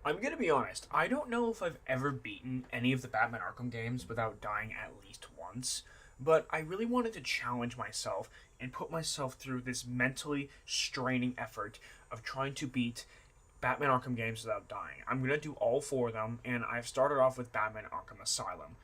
I'm gonna be honest, I don't know if I've ever beaten any of the Batman Arkham games without dying at least once, but I really wanted to challenge myself and put myself through this mentally straining effort of trying to beat Batman Arkham games without dying. I'm gonna do all four of them, and I've started off with Batman Arkham Asylum.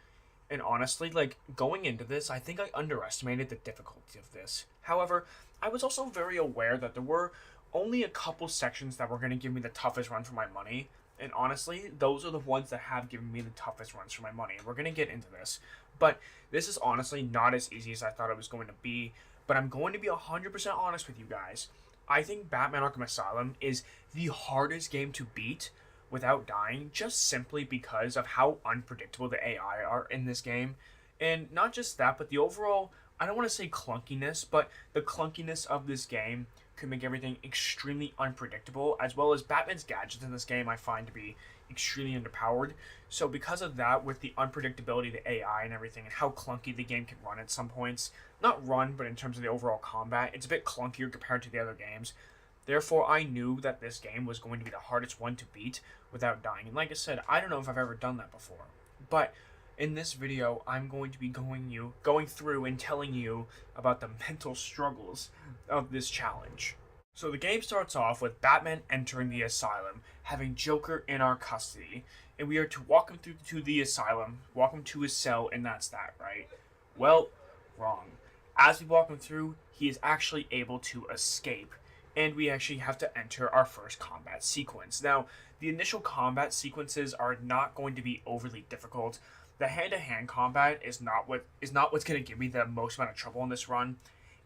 And honestly, going into this, I think I underestimated the difficulty of this. However, I was also very aware that there were only a couple sections that were going to give me the toughest run for my money. And honestly, those are the ones that have given me the toughest runs for my money. And we're going to get into this. But this is honestly not as easy as I thought it was going to be. But I'm going to be 100% honest with you guys. I think Batman Arkham Asylum is the hardest game to beat without dying, just simply because of how unpredictable the AI are in this game. And not just that, but the overall, I don't want to say clunkiness, but the clunkiness of this game could make everything extremely unpredictable, as well as Batman's gadgets in this game I find to be extremely underpowered. So because of that, with the unpredictability of the AI and everything, and how clunky the game can run at some points, not run, but in terms of the overall combat, it's a bit clunkier compared to the other games. Therefore, I knew that this game was going to be the hardest one to beat without dying. And like I said, I don't know if I've ever done that before. But in this video, I'm going to be going through and telling you about the mental struggles of this challenge. So the game starts off with Batman entering the asylum, having Joker in our custody, and we are to walk him through to the asylum, walk him to his cell, and that's that, right? Well, wrong. As we walk him through, he is actually able to escape, and we actually have to enter our first combat sequence. Now, the initial combat sequences are not going to be overly difficult. The hand-to-hand combat is not what's going to give me the most amount of trouble in this run.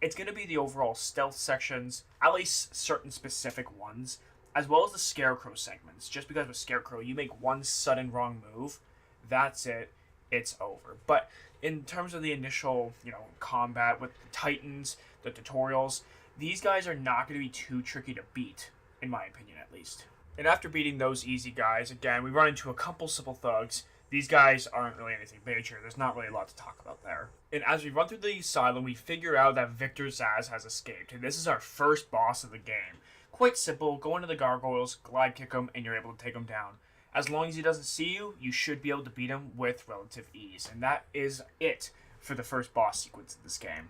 It's going to be the overall stealth sections, at least certain specific ones, as well as the Scarecrow segments. Just because with Scarecrow, you make one sudden wrong move, that's it, it's over. But in terms of the initial, combat with the Titans, the tutorials, these guys are not going to be too tricky to beat, in my opinion at least. And after beating those easy guys, again, we run into a couple simple thugs. These guys aren't really anything major. There's not really a lot to talk about there. And as we run through the asylum, we figure out that Victor Zsasz has escaped. And this is our first boss of the game. Quite simple. Go into the gargoyles, glide kick him, and you're able to take him down. As long as he doesn't see you, you should be able to beat him with relative ease. And that is it for the first boss sequence of this game.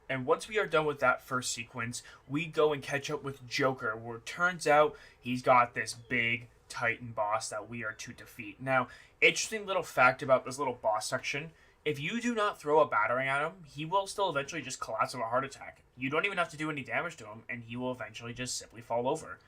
And once we are done with that first sequence, we go and catch up with Joker, where it turns out he's got this big Titan boss that we are to defeat. Now, interesting little fact about this little boss section, if you do not throw a battering at him, he will still eventually just collapse of a heart attack. You don't even have to do any damage to him, and he will eventually just simply fall over.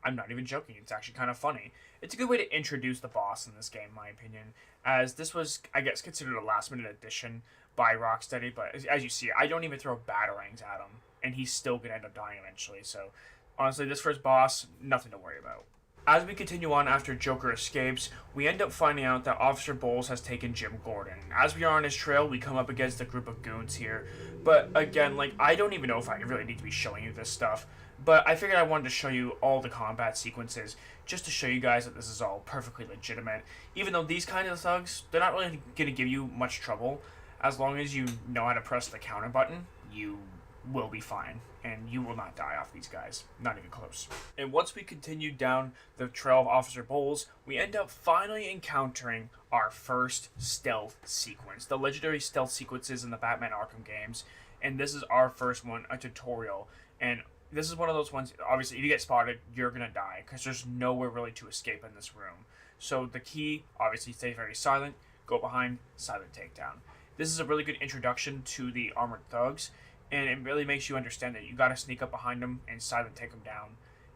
I'm not even joking, it's actually kind of funny. It's a good way to introduce the boss in this game, in my opinion, as this was, I guess, considered a last-minute addition by Rocksteady, but as you see, I don't even throw batarangs at him, and he's still going to end up dying eventually, so honestly, this first boss, nothing to worry about. As we continue on after Joker escapes, we end up finding out that Officer Bowles has taken Jim Gordon. As we are on his trail, we come up against a group of goons here, but again, I don't even know if I really need to be showing you this stuff, but I figured I wanted to show you all the combat sequences, just to show you guys that this is all perfectly legitimate. Even though these kind of thugs, they're not really going to give you much trouble. As long as you know how to press the counter button, you will be fine, and you will not die off these guys. Not even close. And once we continue down the trail of Officer Bowles, we end up finally encountering our first stealth sequence. The legendary stealth sequences in the Batman Arkham games, and this is our first one, a tutorial. And this is one of those ones, obviously, if you get spotted, you're going to die, because there's nowhere really to escape in this room. So the key, obviously, stay very silent, go behind, silent takedown. This is a really good introduction to the armored thugs, and it really makes you understand that you gotta sneak up behind them and silent take them down,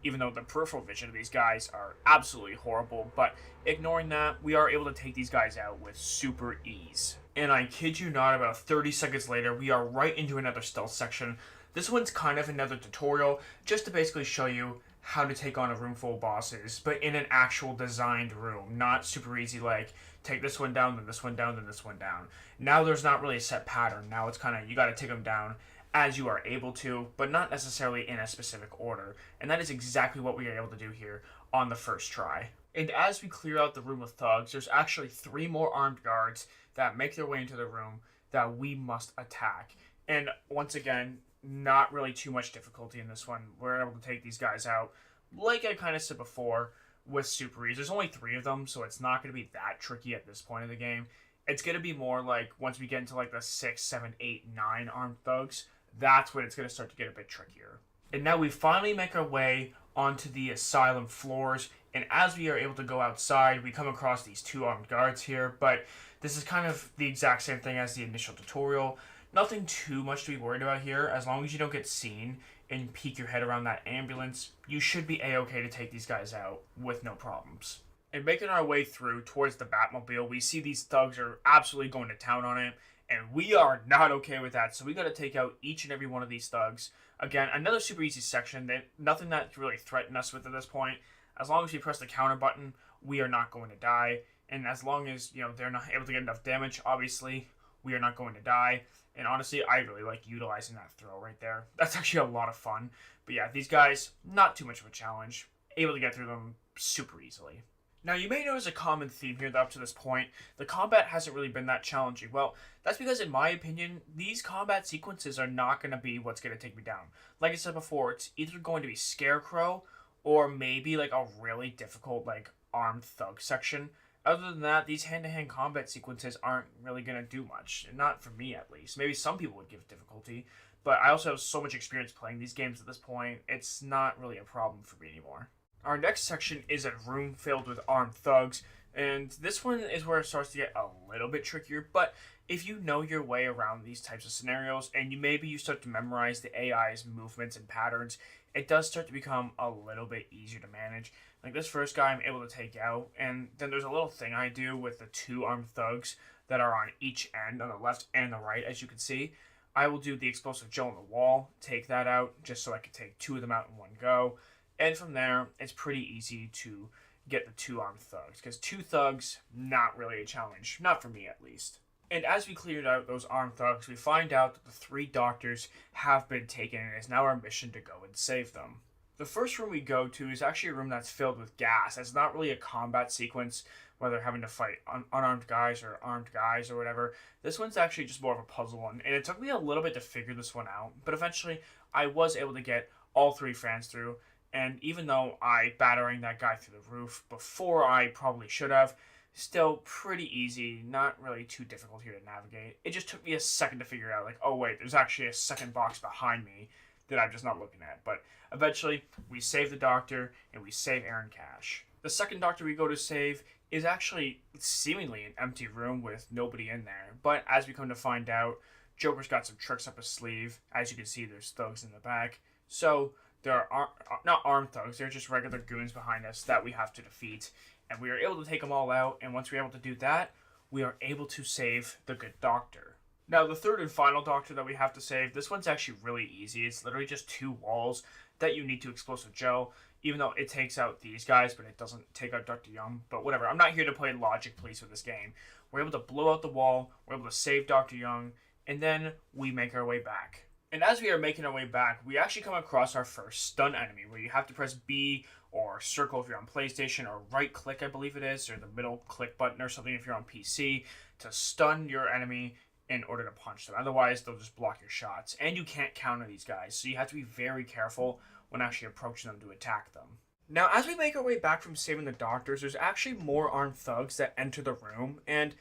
even though the peripheral vision of these guys are absolutely horrible, but ignoring that, we are able to take these guys out with super ease. And I kid you not, about 30 seconds later, we are right into another stealth section. This one's kind of another tutorial, just to basically show you how to take on a room full of bosses, but in an actual designed room, not super easy like take this one down, then this one down, then this one down. Now there's not really a set pattern. Now it's kind of, you got to take them down as you are able to, but not necessarily in a specific order. And that is exactly what we are able to do here on the first try. And as we clear out the room of thugs, there's actually 3 more armed guards that make their way into the room that we must attack. And once again, not really too much difficulty in this one. We're able to take these guys out. Like I kind of said before, with super ease. There's only 3 of them, so it's not going to be that tricky at this point of the game. It's going to be more like once we get into like the 6, 7, 8, 9 armed thugs, that's when it's going to start to get a bit trickier. And now we finally make our way onto the asylum floors, and as we are able to go outside, we come across these 2 armed guards here, but this is kind of the exact same thing as the initial tutorial. Nothing too much to be worried about here. As long as you don't get seen and peek your head around that ambulance, you should be a-okay to take these guys out with no problems. And making our way through towards the Batmobile, we see these thugs are absolutely going to town on it, and we are not okay with that, so we gotta take out each and every one of these thugs. Again, another super easy section, that nothing that can really threaten us with at this point. As long as we press the counter button, we are not going to die, and as long as, they're not able to get enough damage, obviously, we are not going to die. And honestly, I really like utilizing that throw right there. That's actually a lot of fun. But yeah, these guys, not too much of a challenge. Able to get through them super easily. Now, you may notice a common theme here that up to this point, the combat hasn't really been that challenging. Well, that's because, in my opinion, these combat sequences are not going to be what's going to take me down. Like I said before, it's either going to be Scarecrow, or maybe like a really difficult like armed thug section. Other than that, these hand-to-hand combat sequences aren't really going to do much. Not for me, at least. Maybe some people would give it difficulty, but I also have so much experience playing these games at this point, it's not really a problem for me anymore. Our next section is a room filled with armed thugs, and this one is where it starts to get a little bit trickier, but if you know your way around these types of scenarios, and you start to memorize the AI's movements and patterns, it does start to become a little bit easier to manage. Like this first guy I'm able to take out, and then there's a little thing I do with the 2 armed thugs that are on each end, on the left and the right, as you can see. I will do the explosive Joe on the wall, take that out, just so I can take 2 of them out in one go. And from there, it's pretty easy to get the 2 armed thugs, because 2 thugs, not really a challenge. Not for me, at least. And as we cleared out those armed thugs, we find out that the 3 doctors have been taken, and it's now our mission to go and save them. The first room we go to is actually a room that's filled with gas. It's not really a combat sequence, whether having to fight unarmed guys or armed guys or whatever. This one's actually just more of a puzzle one, and it took me a little bit to figure this one out, but eventually I was able to get all 3 fans through, and even though I battering that guy through the roof before I probably should have, still pretty easy, not really too difficult here to navigate. It just took me a second to figure out, like, oh wait, there's actually a second box behind me that I'm just not looking at. But eventually, we save the doctor, and we save Aaron Cash. The second doctor we go to save is actually seemingly an empty room with nobody in there. But as we come to find out, Joker's got some tricks up his sleeve. As you can see, there's thugs in the back. So there are not armed thugs, they're just regular goons behind us that we have to defeat. And we are able to take them all out, and once we're able to do that, we are able to save the good doctor. Now, the third and final doctor that we have to save, this one's actually really easy. It's literally just 2 walls that you need to explosive Joe, even though it takes out these guys, but it doesn't take out Dr. Young. But whatever, I'm not here to play logic police with this game. We're able to blow out the wall, we're able to save Dr. Young, and then we make our way back. And as we are making our way back, we actually come across our first stun enemy, where you have to press B or circle if you're on PlayStation, or right click, I believe it is, or the middle click button or something if you're on PC, to stun your enemy in order to punch them. Otherwise, they'll just block your shots. And you can't counter these guys, so you have to be very careful when actually approaching them to attack them. Now, as we make our way back from saving the doctors, there's actually more armed thugs that enter the room, and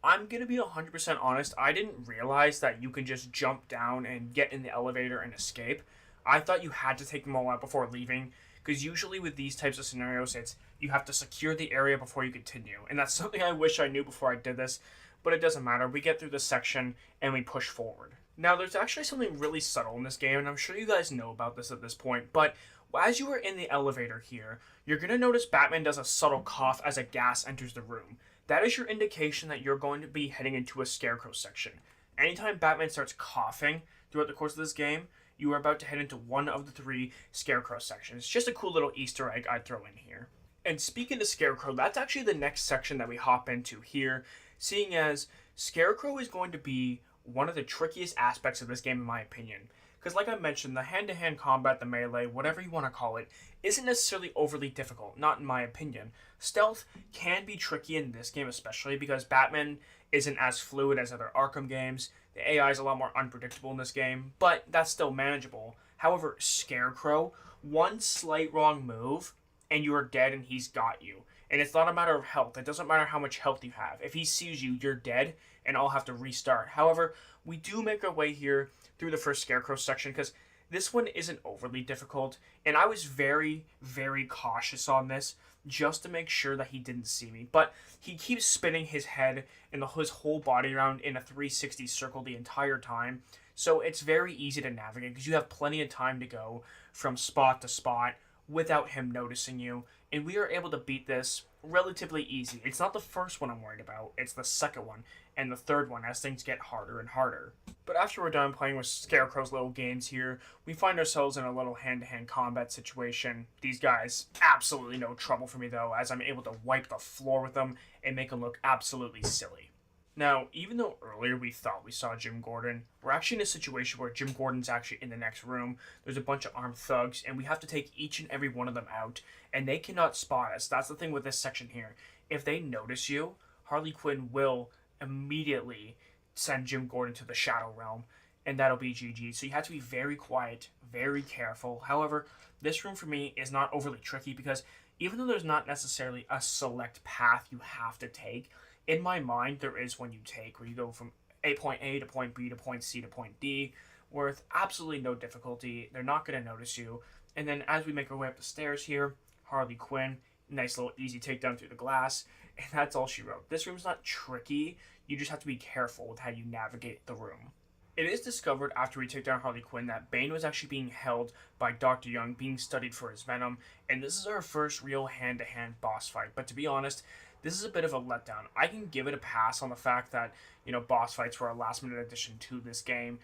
I'm going to be 100% honest, I didn't realize that you can just jump down and get in the elevator and escape. I thought you had to take them all out before leaving, because usually with these types of scenarios, it's you have to secure the area before you continue, and that's something I wish I knew before I did this, but it doesn't matter. We get through this section, and we push forward. Now, there's actually something really subtle in this game, and I'm sure you guys know about this at this point, but as you are in the elevator here, you're going to notice Batman does a subtle cough as a gas enters the room. That is your indication that you're going to be heading into a Scarecrow section. Anytime Batman starts coughing throughout the course of this game, you are about to head into one of the 3 Scarecrow sections. Just a cool little Easter egg I'd throw in here. And speaking of Scarecrow, that's actually the next section that we hop into here, seeing as Scarecrow is going to be one of the trickiest aspects of this game in my opinion. Because like I mentioned, the hand-to-hand combat, the melee, whatever you want to call it, isn't necessarily overly difficult, not in my opinion. Stealth can be tricky in this game especially because Batman isn't as fluid as other Arkham games. The AI is a lot more unpredictable in this game, but that's still manageable. However, Scarecrow, one slight wrong move, and you are dead and he's got you. And it's not a matter of health. It doesn't matter how much health you have. If he sees you, you're dead, and I'll have to restart. However, we do make our way here through the first Scarecrow section because this one isn't overly difficult, and I was very, very cautious on this just to make sure that he didn't see me. But he keeps spinning his head and his whole body around in a 360 circle the entire time, so it's very easy to navigate because you have plenty of time to go from spot to spot without him noticing you, and we are able to beat this relatively easy. It's not the first one I'm worried about, it's the second one and the third one as things get harder and harder. But after we're done playing with Scarecrow's little games here, we find ourselves in a little hand-to-hand combat situation. These guys, absolutely no trouble for me though, as I'm able to wipe the floor with them and make them look absolutely silly. Now, even though earlier we thought we saw Jim Gordon, we're actually in a situation where Jim Gordon's actually in the next room. There's a bunch of armed thugs, and we have to take each and every one of them out, and they cannot spot us. That's the thing with this section here. If they notice you, Harley Quinn will immediately send Jim Gordon to the Shadow Realm, and that'll be GG. So you have to be very quiet, very careful. However, this room for me is not overly tricky because even though there's not necessarily a select path you have to take, in my mind, there is one you take where you go from point A to point B to point C to point D with absolutely no difficulty. They're not going to notice you. And then as we make our way up the stairs here, Harley Quinn, nice little easy takedown through the glass, and that's all she wrote. This room's not tricky. You just have to be careful with how you navigate the room. It is discovered after we take down Harley Quinn that Bane was actually being held by Dr. Young, being studied for his venom, and this is our first real hand-to-hand boss fight. But to be honest, this is a bit of a letdown. I can give it a pass on the fact that, boss fights were a last-minute addition to this game.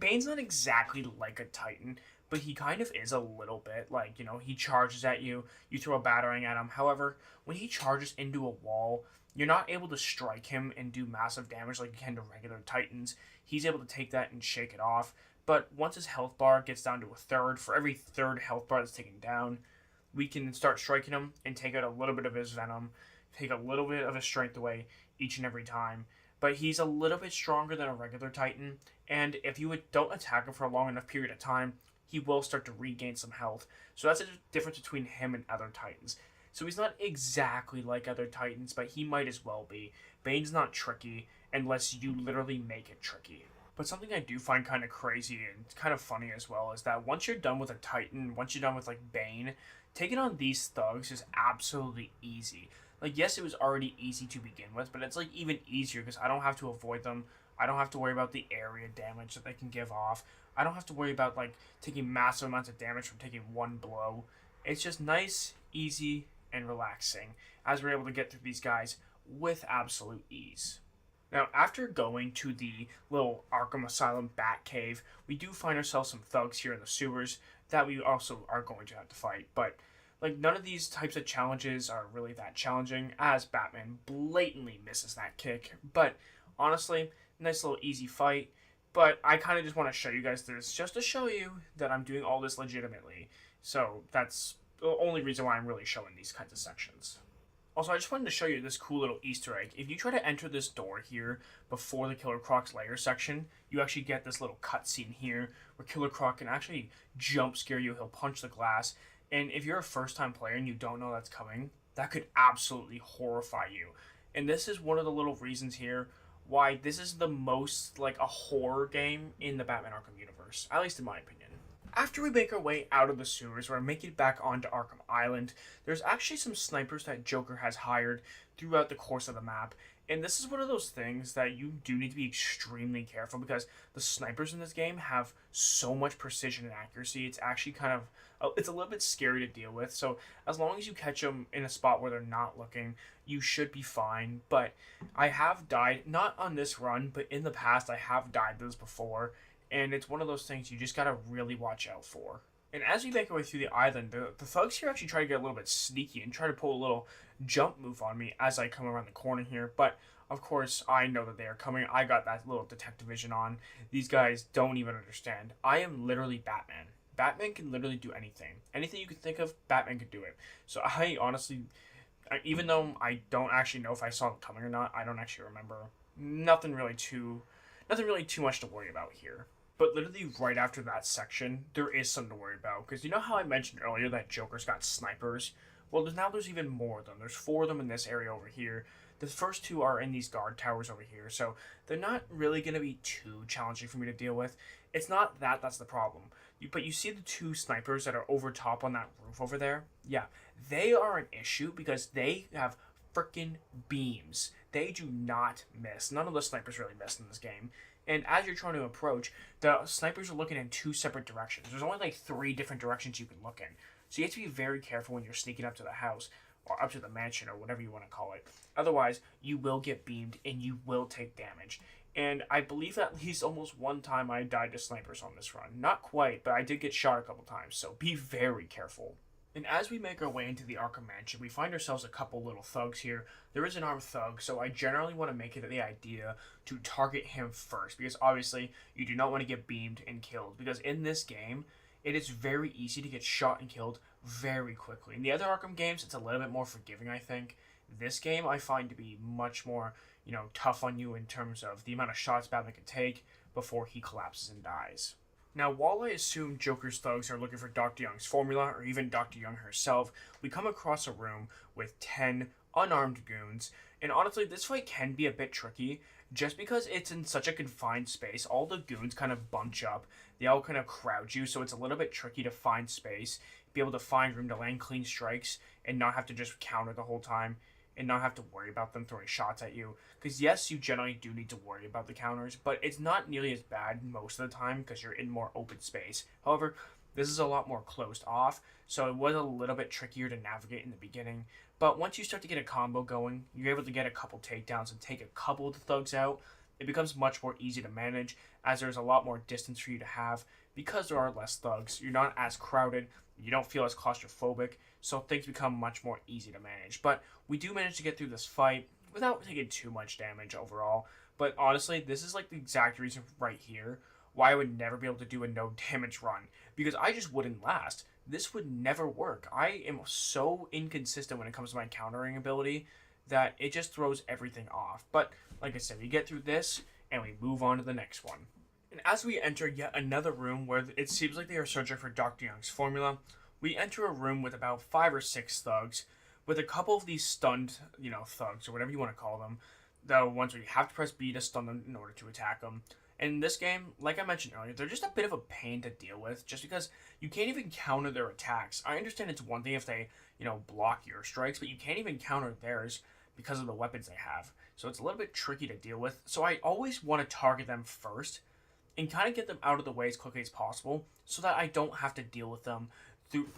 Bane's not exactly like a Titan, but he kind of is a little bit. Like, he charges at you, you throw a battering at him. However, when he charges into a wall, you're not able to strike him and do massive damage like you can to regular Titans. He's able to take that and shake it off. But once his health bar gets down to a third, for every third health bar that's taken down, we can start striking him and take out a little bit of his venom, take a little bit of his strength away each and every time. But he's a little bit stronger than a regular Titan, and if you don't attack him for a long enough period of time, he will start to regain some health. So that's a difference between him and other Titans. So he's not exactly like other Titans, but he might as well be. Bane's not tricky unless you literally make it tricky. But something I do find kind of crazy and kind of funny as well is that once you're done with a Titan, once you're done with like Bane, taking on these thugs is absolutely easy. Like, yes, it was already easy to begin with, but it's like even easier because I don't have to avoid them. I don't have to worry about the area damage that they can give off. I don't have to worry about like taking massive amounts of damage from taking one blow. It's just nice, easy, and relaxing as we're able to get through these guys with absolute ease. Now, after going to the little Arkham Asylum bat cave, we do find ourselves some thugs here in the sewers that we also are going to have to fight. But like, none of these types of challenges are really that challenging, as Batman blatantly misses that kick. But honestly, nice little easy fight. But I kind of just want to show you guys this, just to show you that I'm doing all this legitimately. So that's the only reason why I'm really showing these kinds of sections. Also, I just wanted to show you this cool little Easter egg. If you try to enter this door here before the Killer Croc's lair section, you actually get this little cutscene here where Killer Croc can actually jump scare you. He'll punch the glass. And if you're a first-time player and you don't know that's coming, that could absolutely horrify you. And this is one of the little reasons here why this is the most like a horror game in the Batman Arkham universe, at least in my opinion. After we make our way out of the sewers, or make it back onto Arkham Island, there's actually some snipers that Joker has hired throughout the course of the map. And this is one of those things that you do need to be extremely careful because the snipers in this game have so much precision and accuracy. It's actually it's a little bit scary to deal with. So as long as you catch them in a spot where they're not looking, you should be fine. But I have died, not on this run, but in the past I have died this before. And it's one of those things you just gotta really watch out for. And as we make our way through the island, the thugs here actually try to get a little bit sneaky and try to pull a little jump move on me as I come around the corner here. But, of course, I know that they are coming. I got that little detective vision on. These guys don't even understand. I am literally Batman. Batman can literally do anything. Anything you can think of, Batman could do it. So I honestly, even though I don't actually know if I saw them coming or not, I don't actually remember. Nothing really too much to worry about here. But literally right after that section, there is something to worry about. Because you know how I mentioned earlier that Joker's got snipers? Well, there's even more of them. There's four of them in this area over here. The first two are in these guard towers over here, so they're not really going to be too challenging for me to deal with. It's not that that's the problem. But you see the two snipers that are over top on that roof over there? Yeah, they are an issue because they have freaking beams. They do not miss. None of the snipers really miss in this game. And as you're trying to approach, the snipers are looking in two separate directions. There's only like three different directions you can look in. So you have to be very careful when you're sneaking up to the house or up to the mansion or whatever you want to call it. Otherwise, you will get beamed and you will take damage. And I believe at least almost one time I died to snipers on this run. Not quite, but I did get shot a couple times, so be very careful. And as we make our way into the Arkham Mansion, we find ourselves a couple little thugs here. There is an armed thug, so I generally want to make it the idea to target him first, because obviously you do not want to get beamed and killed, because in this game, it is very easy to get shot and killed very quickly. In the other Arkham games, it's a little bit more forgiving, I think. This game I find to be much more, tough on you in terms of the amount of shots Batman can take before he collapses and dies. Now, while I assume Joker's thugs are looking for Dr. Young's formula, or even Dr. Young herself, we come across a room with 10 unarmed goons, and honestly, this fight can be a bit tricky, just because it's in such a confined space. All the goons kind of bunch up, they all kind of crowd you, so it's a little bit tricky to find space, be able to find room to land clean strikes, and not have to just counter the whole time, and not have to worry about them throwing shots at you. Because yes, you generally do need to worry about the counters, but it's not nearly as bad most of the time because you're in more open space. However, this is a lot more closed off, so it was a little bit trickier to navigate in the beginning. But once you start to get a combo going, you're able to get a couple takedowns and take a couple of the thugs out. It becomes much more easy to manage as there's a lot more distance for you to have because there are less thugs. You're not as crowded, you don't feel as claustrophobic, so things become much more easy to manage. But we do manage to get through this fight without taking too much damage overall. But honestly, this is like the exact reason right here why I would never be able to do a no damage run, because I just wouldn't last. This would never work. I am so inconsistent when it comes to my countering ability that it just throws everything off. But like I said, we get through this and we move on to the next one. And as we enter yet another room where it seems like they are searching for Dr. Young's formula, we enter a room with about 5 or 6 thugs, with a couple of these stunned, thugs, or whatever you want to call them, the ones where you have to press B to stun them in order to attack them. And in this game, like I mentioned earlier, they're just a bit of a pain to deal with, just because you can't even counter their attacks. I understand it's one thing if they, block your strikes, but you can't even counter theirs because of the weapons they have. So it's a little bit tricky to deal with. So I always want to target them first, and kind of get them out of the way as quickly as possible, so that I don't have to deal with them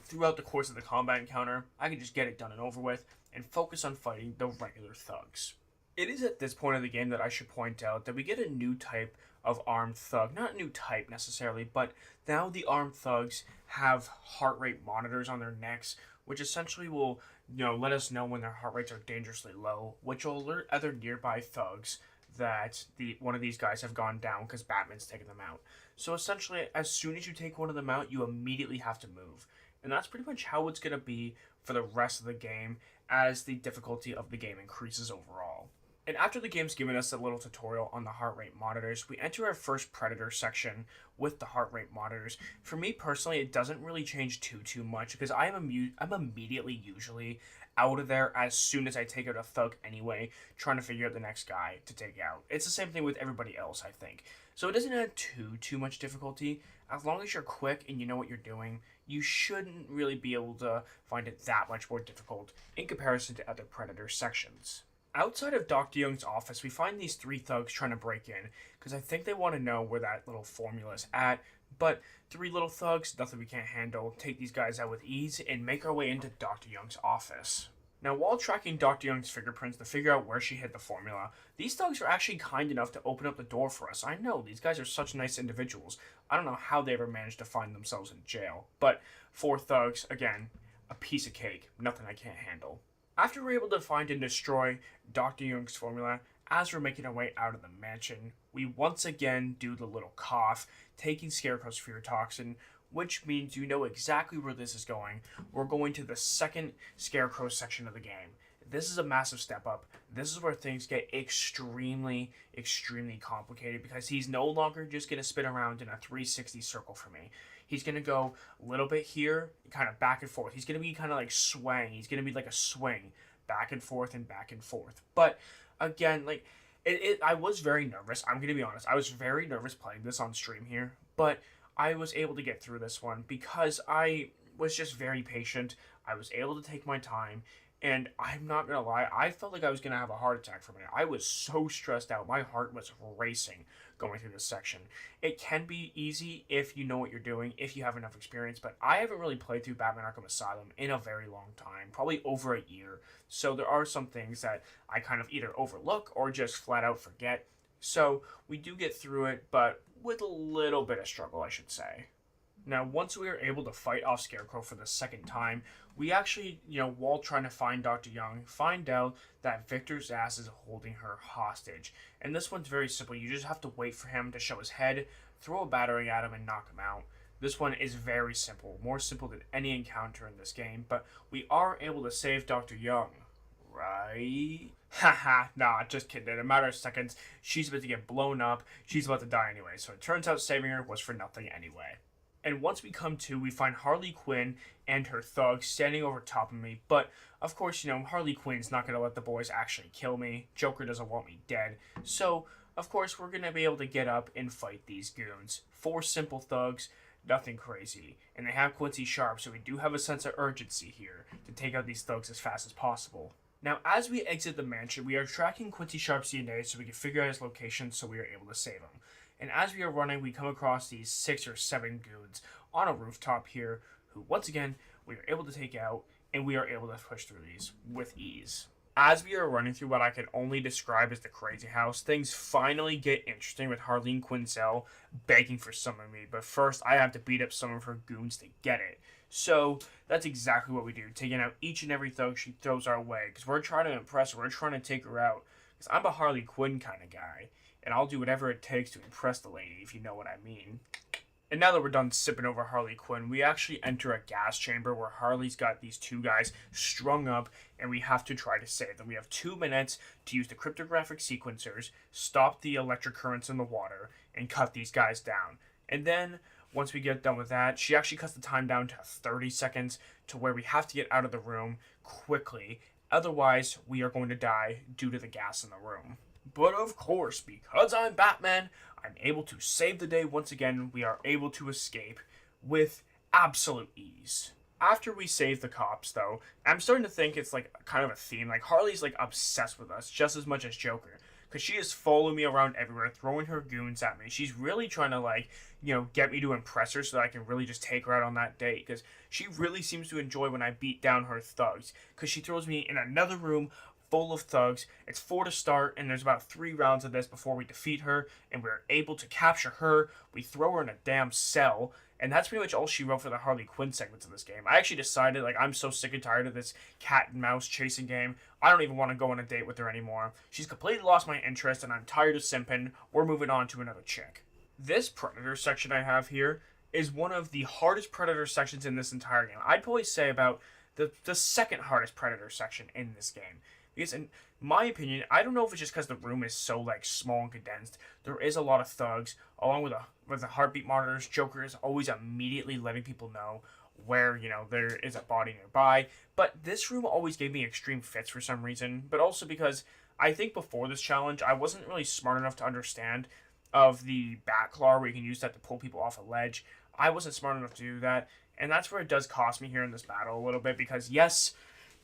throughout the course of the combat encounter. I can just get it done and over with, and focus on fighting the regular thugs. It is at this point of the game that I should point out that we get a new type of armed thug. Not a new type necessarily, but now the armed thugs have heart rate monitors on their necks, which essentially will, let us know when their heart rates are dangerously low, which will alert other nearby thugs that one of these guys have gone down because Batman's taken them out. So essentially, as soon as you take one of them out, you immediately have to move. And that's pretty much how it's going to be for the rest of the game as the difficulty of the game increases overall. And after the game's given us a little tutorial on the heart rate monitors, we enter our first Predator section with the heart rate monitors. For me personally, it doesn't really change too much because I'm immediately usually out of there as soon as I take out a thug anyway, trying to figure out the next guy to take out. It's the same thing with everybody else, I think. So it doesn't add too much difficulty. As long as you're quick and you know what you're doing, you shouldn't really be able to find it that much more difficult in comparison to other Predator sections. Outside of Dr. Young's office, we find these 3 thugs trying to break in, because I think they want to know where that little formula is at, but 3 little thugs, nothing we can't handle, take these guys out with ease, and make our way into Dr. Young's office. Now, while tracking Dr. Young's fingerprints to figure out where she hid the formula, these thugs are actually kind enough to open up the door for us. I know, these guys are such nice individuals. I don't know how they ever managed to find themselves in jail, but 4 thugs, again, a piece of cake, nothing I can't handle. After we're able to find and destroy Dr. Young's formula, as we're making our way out of the mansion, we once again do the little cough, taking Scarecrow's fear toxin, which means you know exactly where this is going. We're going to the second Scarecrow section of the game. this is a massive step up. This is where things get extremely, extremely complicated because he's no longer just going to spin around in a 360 circle for me. He's going to go a little bit here, kind of back and forth. He's going to be kind of like swaying. He's going to be like a swing, back and forth and back and forth. But again, like, I was very nervous. I'm going to be honest. I was very nervous playing this on stream here. But I was able to get through this one because I was just very patient. I was able to take my time. And I'm not going to lie, I felt like I was going to have a heart attack for a minute. I was so stressed out. My heart was racing going through this section. It can be easy if you know what you're doing, if you have enough experience, but I haven't really played through Batman Arkham Asylum in a very long time, probably over a year. So there are some things that I kind of either overlook or just flat out forget. So we do get through it, but with a little bit of struggle, I should say. Now, once we were able to fight off Scarecrow for the second time, we actually, while trying to find Dr. Young, find out that Victor's ass is holding her hostage. And this one's very simple. You just have to wait for him to show his head, throw a battering at him, and knock him out. This one is very simple, more simple than any encounter in this game, but we are able to save Dr. Young, right? Haha, nah, just kidding. In a matter of seconds, she's about to get blown up, she's about to die anyway, so it turns out saving her was for nothing anyway. And once we come to, we find Harley Quinn and her thugs standing over top of me. But, of course, Harley Quinn's not going to let the boys actually kill me. Joker doesn't want me dead. So, of course, we're going to be able to get up and fight these goons. 4 simple thugs, nothing crazy. And they have Quincy Sharp, so we do have a sense of urgency here to take out these thugs as fast as possible. Now, as we exit the mansion, we are tracking Quincy Sharp's DNA so we can figure out his location so we are able to save him. And as we are running, we come across these 6 or 7 goons on a rooftop here, who, once again, we are able to take out, and we are able to push through these with ease. As we are running through what I can only describe as the crazy house, things finally get interesting with Harleen Quinzel begging for some of me, but first I have to beat up some of her goons to get it. So that's exactly what we do, taking out each and every thug she throws our way, because we're trying to impress her, we're trying to take her out, because I'm a Harley Quinn kind of guy. And I'll do whatever it takes to impress the lady, if you know what I mean. And now that we're done sipping over Harley Quinn, we actually enter a gas chamber where Harley's got these 2 guys strung up, and we have to try to save them. We have 2 minutes to use the cryptographic sequencers, stop the electric currents in the water, and cut these guys down. And then, once we get done with that, she actually cuts the time down to 30 seconds to where we have to get out of the room quickly. Otherwise, we are going to die due to the gas in the room. But of course, because I'm Batman, I'm able to save the day once again. We are able to escape with absolute ease. After we save the cops, though, I'm starting to think it's like kind of a theme. Like, Harley's like obsessed with us just as much as Joker. Because she is following me around everywhere, throwing her goons at me. She's really trying to, get me to impress her so that I can really just take her out on that date. Because she really seems to enjoy when I beat down her thugs. Because she throws me in another room full of thugs. It's 4 to start, and there's about 3 rounds of this before we defeat her, and we're able to capture her. We throw her in a damn cell, and that's pretty much all she wrote for the Harley Quinn segments of this game. I actually decided, I'm so sick and tired of this cat and mouse chasing game. I don't even want to go on a date with her anymore. She's completely lost my interest, and I'm tired of simping. We're moving on to another chick. This Predator section I have here is one of the hardest Predator sections in this entire game. I'd probably say about the second hardest Predator section in this game. Because in my opinion, I don't know if it's just because the room is so small and condensed. There is a lot of thugs, along with the heartbeat monitors. Joker is always immediately letting people know where there is a body nearby. But this room always gave me extreme fits for some reason. But also because I think before this challenge, I wasn't really smart enough to understand of the Batclaw where you can use that to pull people off a ledge. I wasn't smart enough to do that, and that's where it does cost me here in this battle a little bit. Because yes,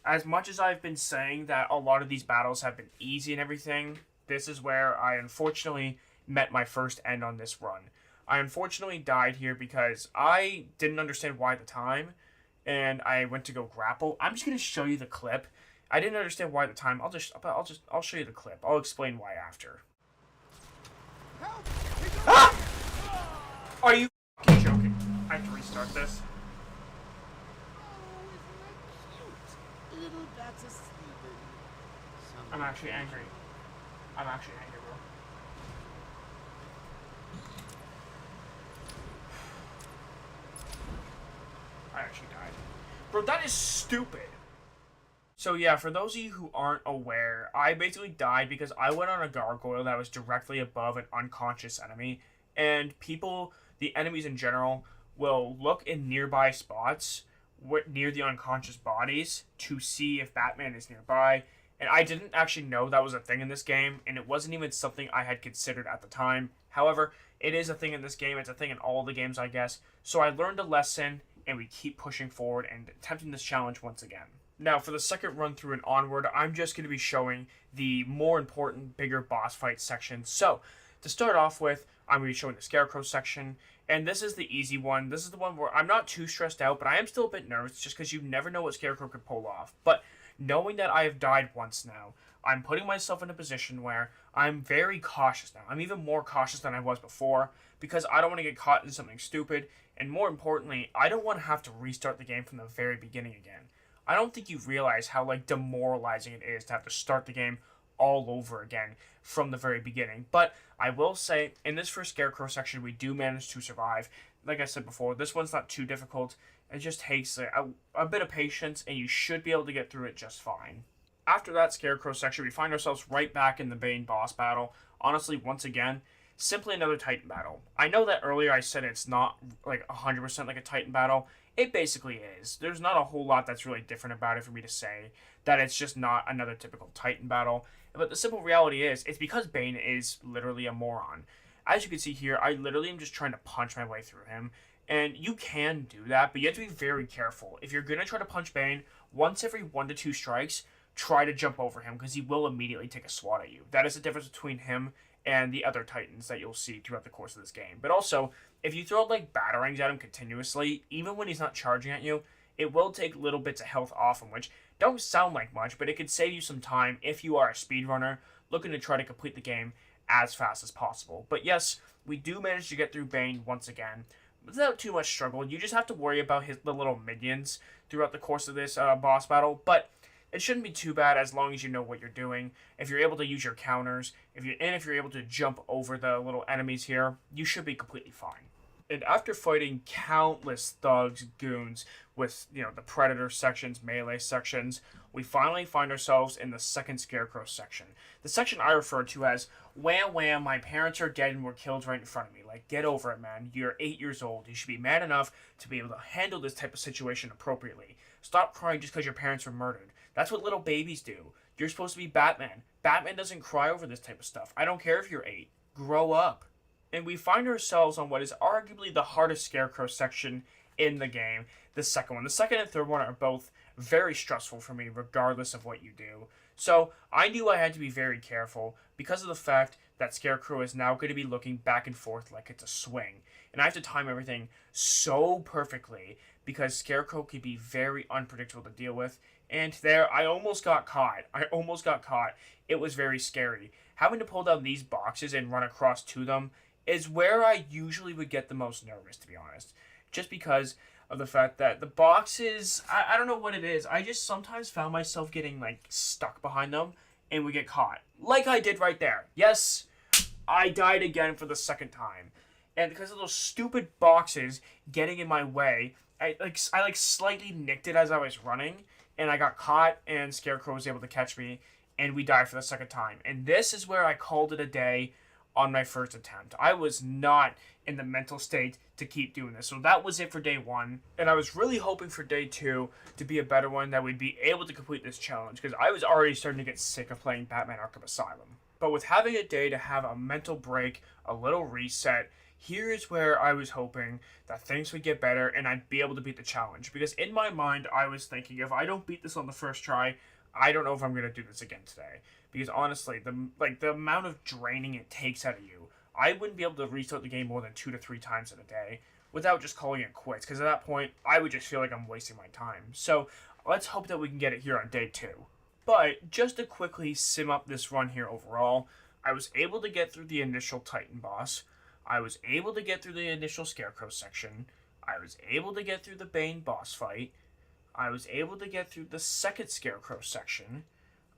as much as I've been saying that a lot of these battles have been easy and everything, this is where I unfortunately met my first end on this run. I unfortunately died here because I didn't understand why at the time, and I went to go grapple. I'm just gonna show you the clip. I didn't understand why at the time. I'll show you the clip. I'll explain why after. Help! Ah! Are you fucking joking? I have to restart this. I'm actually angry. I'm actually angry, bro. I actually died. Bro, that is stupid. So yeah, for those of you who aren't aware, I basically died because I went on a gargoyle that was directly above an unconscious enemy, and people, the enemies in general, will look in nearby spots near the unconscious bodies to see if Batman is nearby. And I didn't actually know that was a thing in this game, and it wasn't even something I had considered at the time. However, it is a thing in this game. It's a thing in all the games, I guess. So I learned a lesson, and we keep pushing forward and attempting this challenge once again. Now, for the second run through and onward, I'm just going to be showing the more important, bigger boss fight sections. So, to start off with, I'm going to be showing the Scarecrow section, and this is the easy one. This is the one where I'm not too stressed out, but I am still a bit nervous just because you never know what Scarecrow could pull off. But knowing that I have died once now, I'm putting myself in a position where I'm very cautious now. I'm even more cautious than I was before because I don't want to get caught in something stupid, and more importantly, I don't want to have to restart the game from the very beginning again. I don't think you realize how demoralizing it is to have to start the game all over again from the very beginning. But I will say, in this first Scarecrow section, we do manage to survive. Like I said before, this one's not too difficult. It just takes a bit of patience, and you should be able to get through it just fine. After that Scarecrow section, we find ourselves right back in the Bane boss battle. Honestly, once again, simply another Titan battle. I know that earlier I said it's not 100% like a Titan battle. It basically is. There's not a whole lot that's really different about it for me to say that it's just not another typical Titan battle. But the simple reality is, it's because Bane is literally a moron. As you can see here, I literally am just trying to punch my way through him. And you can do that, but you have to be very careful. If you're going to try to punch Bane, once every 1 to 2 strikes, try to jump over him because he will immediately take a swat at you. That is the difference between him and the other Titans that you'll see throughout the course of this game. But also, if you throw batarangs at him continuously, even when he's not charging at you, it will take little bits of health off him, which don't sound like much, but it could save you some time if you are a speedrunner looking to try to complete the game as fast as possible. But yes, we do manage to get through Bane once again without too much struggle. You just have to worry about the little minions throughout the course of this boss battle, but it shouldn't be too bad as long as you know what you're doing. If you're able to use your counters, if you're able to jump over the little enemies here, you should be completely fine. And after fighting countless thugs, goons, with, the Predator sections, melee sections, we finally find ourselves in the second Scarecrow section. The section I refer to as, wham wham, my parents are dead and were killed right in front of me. Get over it, man. You're 8 years old. You should be man enough to be able to handle this type of situation appropriately. Stop crying just because your parents were murdered. That's what little babies do. You're supposed to be Batman. Batman doesn't cry over this type of stuff. I don't care if you're 8. Grow up. And we find ourselves on what is arguably the hardest Scarecrow section in the game, the second one. The second and third one are both very stressful for me, regardless of what you do. So I knew I had to be very careful because of the fact that Scarecrow is now going to be looking back and forth like it's a swing. And I have to time everything so perfectly because Scarecrow can be very unpredictable to deal with. And there, I almost got caught. It was very scary. Having to pull down these boxes and run across to them is where I usually would get the most nervous, to be honest. Just because of the fact that the boxes, I don't know what it is. I just sometimes found myself getting, stuck behind them and would get caught. Like I did right there. Yes, I died again for the second time. And because of those stupid boxes getting in my way, I slightly nicked it as I was running, and I got caught, and Scarecrow was able to catch me, and we died for the second time. And this is where I called it a day on my first attempt. I was not in the mental state to keep doing this. So that was it for day 1. And I was really hoping for day 2 to be a better one, that we'd be able to complete this challenge, because I was already starting to get sick of playing Batman Arkham Asylum. But with having a day to have a mental break, a little reset, here is where I was hoping that things would get better and I'd be able to beat the challenge. Because in my mind, I was thinking, if I don't beat this on the first try, I don't know if I'm going to do this again today. Because honestly, the amount of draining it takes out of you, I wouldn't be able to restart the game more than 2 to 3 times in a day without just calling it quits. Because at that point, I would just feel like I'm wasting my time. So let's hope that we can get it here on day 2. But just to quickly sim up this run here overall, I was able to get through the initial Titan boss. I was able to get through the initial Scarecrow section. I was able to get through the Bane boss fight. I was able to get through the second Scarecrow section.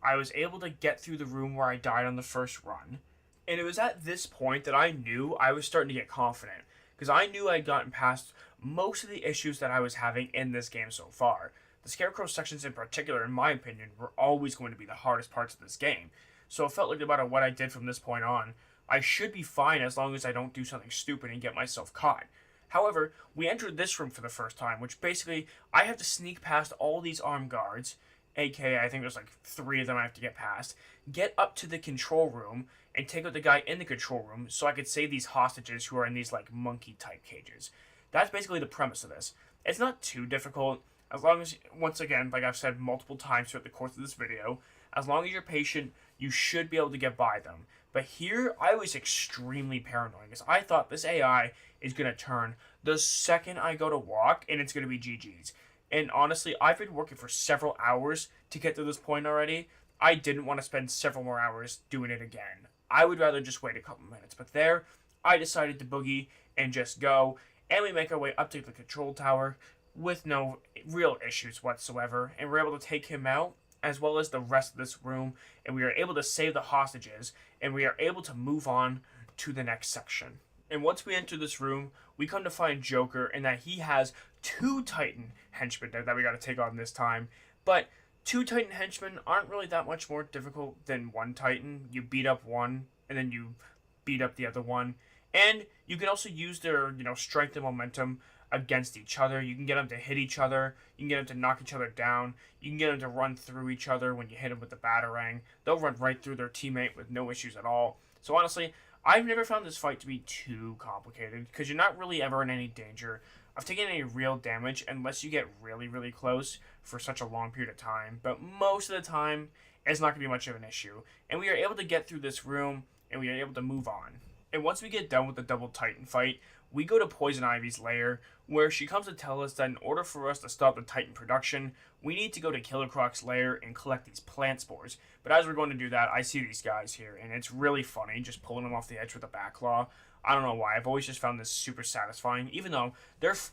I was able to get through the room where I died on the first run. And it was at this point that I knew I was starting to get confident, because I knew I'd gotten past most of the issues that I was having in this game so far. The Scarecrow sections in particular, in my opinion, were always going to be the hardest parts of this game. So it felt like no matter what I did from this point on, I should be fine as long as I don't do something stupid and get myself caught. However, we entered this room for the first time, which basically I have to sneak past all these armed guards, aka I think there's like 3 of them I have to get past, get up to the control room, and take out the guy in the control room so I could save these hostages who are in these like monkey type cages. That's basically the premise of this. It's not too difficult, as long as, once again, like I've said multiple times throughout the course of this video, as long as you're patient, you should be able to get by them. But here, I was extremely paranoid, because I thought this AI is going to turn the second I go to walk, and it's going to be GG's. And honestly, I've been working for several hours to get to this point already. I didn't want to spend several more hours doing it again. I would rather just wait a couple minutes. But there, I decided to boogie and just go, and we make our way up to the control tower with no real issues whatsoever, and we're able to take him out, as well as the rest of this room, and we are able to save the hostages, and we are able to move on to the next section. And once we enter this room, we come to find Joker, and that he has 2 Titan henchmen that we gotta take on this time. But 2 Titan henchmen aren't really that much more difficult than 1 Titan. You beat up one, and then you beat up the other one. And you can also use their, strength and momentum against each other. You can get them to hit each other. You can get them to knock each other down. You can get them to run through each other when you hit them with the batarang. They'll run right through their teammate with no issues at all. So honestly, I've never found this fight to be too complicated, because you're not really ever in any danger of taking any real damage unless you get really, really close for such a long period of time. But most of the time, it's not going to be much of an issue. And we are able to get through this room, and we are able to move on. And once we get done with the double Titan fight, we go to Poison Ivy's lair, where she comes to tell us that in order for us to stop the Titan production, we need to go to Killer Croc's lair and collect these plant spores. But as we're going to do that, I see these guys here, and it's really funny just pulling them off the edge with a back claw. I don't know why. I've always just found this super satisfying, even though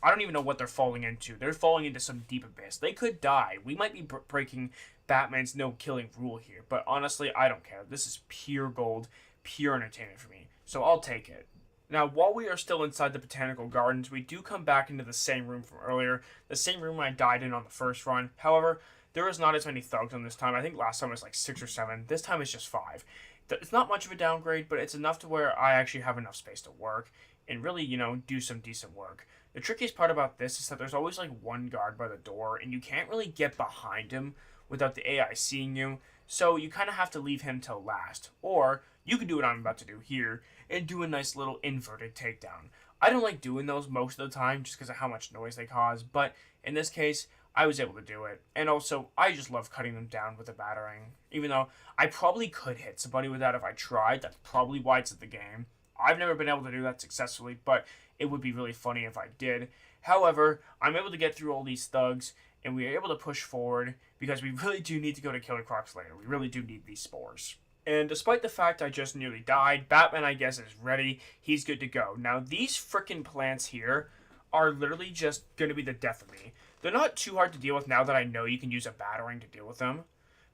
I don't even know what they're falling into. They're falling into some deep abyss. They could die. We might be breaking Batman's no-killing rule here, but honestly, I don't care. This is pure gold, pure entertainment for me, so I'll take it. Now, while we are still inside the Botanical Gardens, we do come back into the same room from earlier, the same room I died in on the first run. However, there is not as many thugs on this time. I think last time it was like 6 or 7. This time it's just 5. It's not much of a downgrade, but it's enough to where I actually have enough space to work and really, do some decent work. The trickiest part about this is that there's always like one guard by the door, and you can't really get behind him without the AI seeing you, so you kind of have to leave him till last. Or you can do what I'm about to do here and do a nice little inverted takedown. I don't like doing those most of the time just because of how much noise they cause, but in this case, I was able to do it. And also, I just love cutting them down with a batarang. Even though I probably could hit somebody with that if I tried. That's probably why it's in the game. I've never been able to do that successfully, but it would be really funny if I did. However, I'm able to get through all these thugs, and we are able to push forward because we really do need to go to Killer Croc's lair. We really do need these spores. And despite the fact I just nearly died, Batman, I guess, is ready. He's good to go. Now, these frickin' plants here are literally just going to be the death of me. They're not too hard to deal with now that I know you can use a batarang to deal with them.